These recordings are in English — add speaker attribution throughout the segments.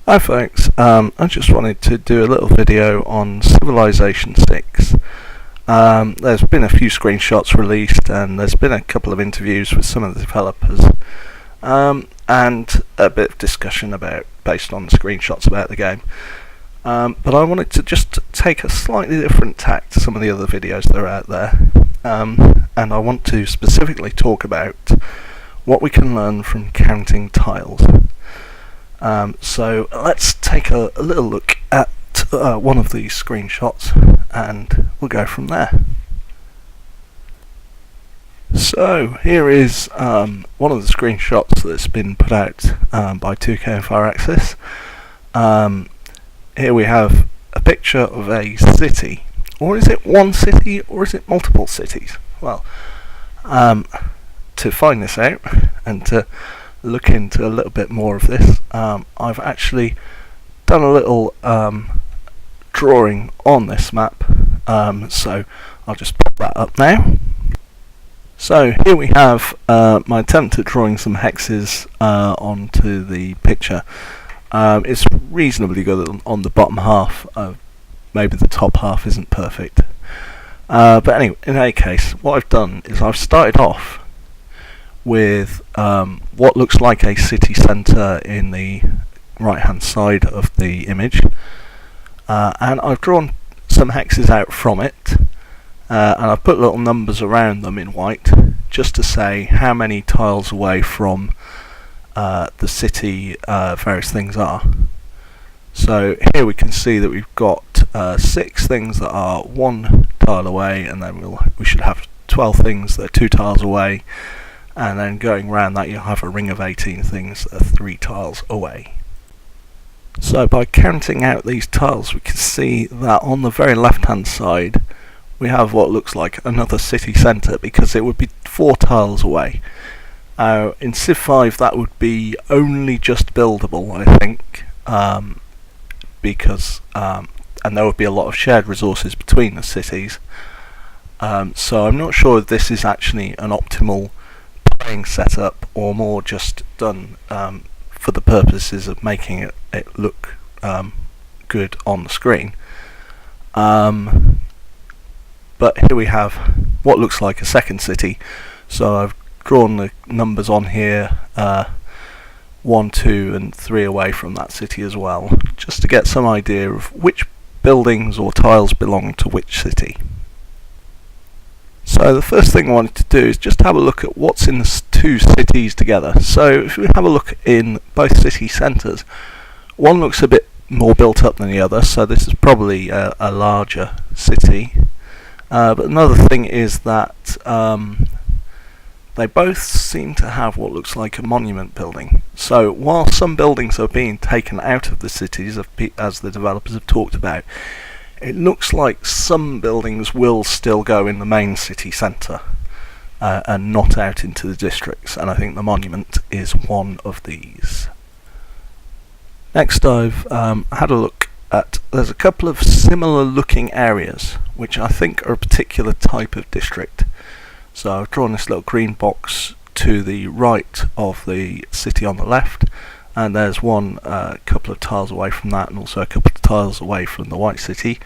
Speaker 1: Hi folks, I just wanted to do a little video on Civilization 6. There's been a few screenshots released and there's been a couple of interviews with some of the developers and a bit of discussion based on the screenshots about the game. But I wanted to just take a slightly different tack to some of the other videos that are out there, and I want to specifically talk about what we can learn from counting tiles. So let's take a little look at one of these screenshots and we'll go from there. So here is one of the screenshots that's been put out by 2K and Fireaxis. Here we have a picture of a city, or is it one city or is it multiple cities? Well, to find this out and to look into a little bit more of this, I've actually done a little drawing on this map, so I'll just pop that up now. So here we have my attempt at drawing some hexes onto the picture. It's reasonably good on the bottom half, maybe the top half isn't perfect. But anyway, in any case, what I've done is I've started off with what looks like a city centre in the right hand side of the image, and I've drawn some hexes out from it, and I've put little numbers around them in white just to say how many tiles away from the city various things are. So here we can see that we've got 6 things that are 1 tile away, and then we should have 12 things that are 2 tiles away. And then going around that, you'll have a ring of 18 things that are 3 tiles away. So by counting out these tiles, we can see that on the very left hand side we have what looks like another city centre, because it would be 4 tiles away. In Civ 5 that would be only just buildable, I think, because and there would be a lot of shared resources between the cities. So I'm not sure if this is actually an optimal playing setup, or more just done for the purposes of making it look good on the screen. But here we have what looks like a second city. So I've drawn the numbers on here, 1, 2 and 3 away from that city as well, just to get some idea of which buildings or tiles belong to which city. So the first thing I wanted to do is just have a look at what's in the 2 cities together. So if we have a look in both city centres, one looks a bit more built up than the other, so this is probably a larger city. But another thing is that they both seem to have what looks like a monument building. So while some buildings are being taken out of the cities, as the developers have talked about, it looks like some buildings will still go in the main city centre and not out into the districts, and I think the monument is one of these. Next I've had a look at, there's a couple of similar looking areas which I think are a particular type of district. So I've drawn this little green box to the right of the city on the left, and there's one couple of tiles away from that, and also a couple of tiles away from the white city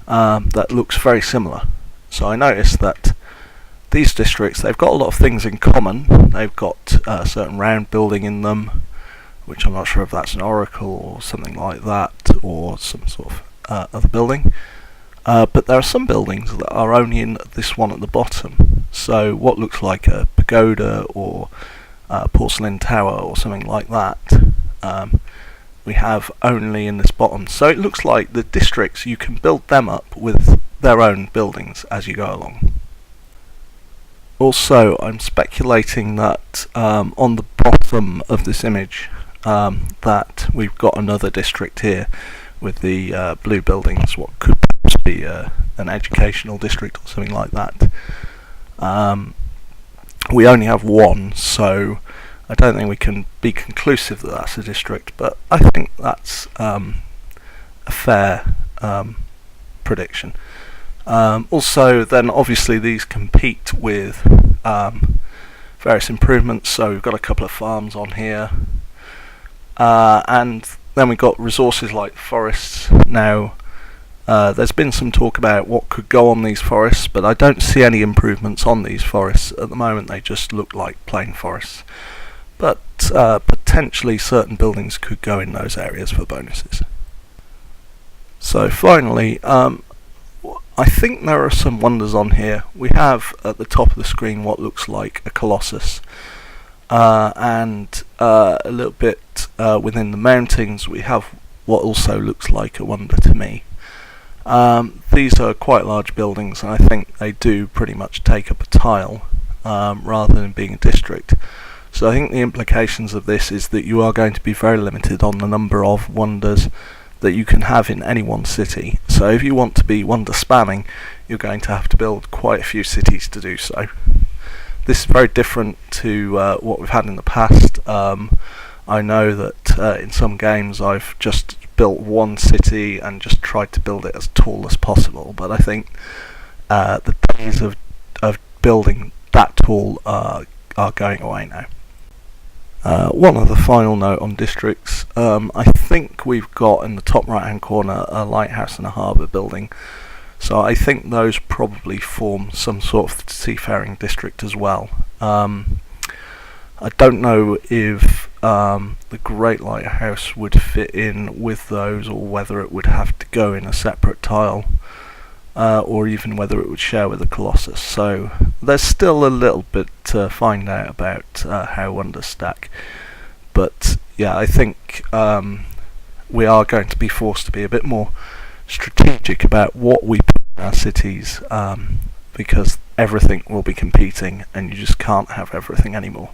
Speaker 1: that looks very similar. So I noticed that these districts, they've got a lot of things in common. They've got a certain round building in them, which I'm not sure if that's an oracle or something like that, or some sort of other building. But there are some buildings that are only in this one at the bottom. So what looks like a pagoda or a porcelain tower or something like that, we have only in this bottom. So it looks like the districts, you can build them up with their own buildings as you go along. Also, I'm speculating that on the bottom of this image that we've got another district here with the blue buildings, what could perhaps be an educational district or something like that. We only have one, so I don't think we can be conclusive that that's a district, but I think that's a fair prediction. Also, then obviously these compete with various improvements, so we've got a couple of farms on here, and Then we've got resources like forests. Now, there's been some talk about what could go on these forests, but I don't see any improvements on these forests. At the moment they just look like plain forests. But potentially certain buildings could go in those areas for bonuses. So finally, I think there are some wonders on here. We have at the top of the screen what looks like a colossus, and a little bit within the mountains we have what also looks like a wonder to me. These are quite large buildings, and I think they do pretty much take up a tile rather than being a district. So I think the implications of this is that you are going to be very limited on the number of wonders that you can have in any one city. So if you want to be wonder spamming, you're going to have to build quite a few cities to do so. This is very different to what we've had in the past. I know that in some games I've just built one city and just tried to build it as tall as possible, but I think the days of building that tall are going away now. One other final note on districts. I think we've got in the top right hand corner a lighthouse and a harbour building, so I think those probably form some sort of seafaring district as well. I don't know if the Great Lighthouse would fit in with those, or whether it would have to go in a separate tile, or even whether it would share with the Colossus. So there's still a little bit to find out about how wonders stack. But yeah, I think we are going to be forced to be a bit more strategic about what we put in our cities, because everything will be competing and you just can't have everything anymore.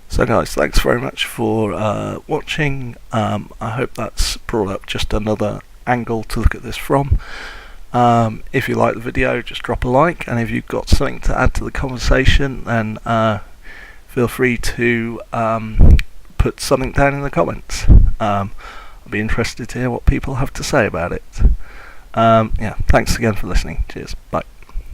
Speaker 1: So guys, thanks very much for watching. I hope that's brought up just another angle to look at this from. If you like the video, just drop a like, and if you've got something to add to the conversation, then feel free to put something down in the comments. I'll be interested to hear what people have to say about it. Yeah, thanks again for listening. Cheers. Bye.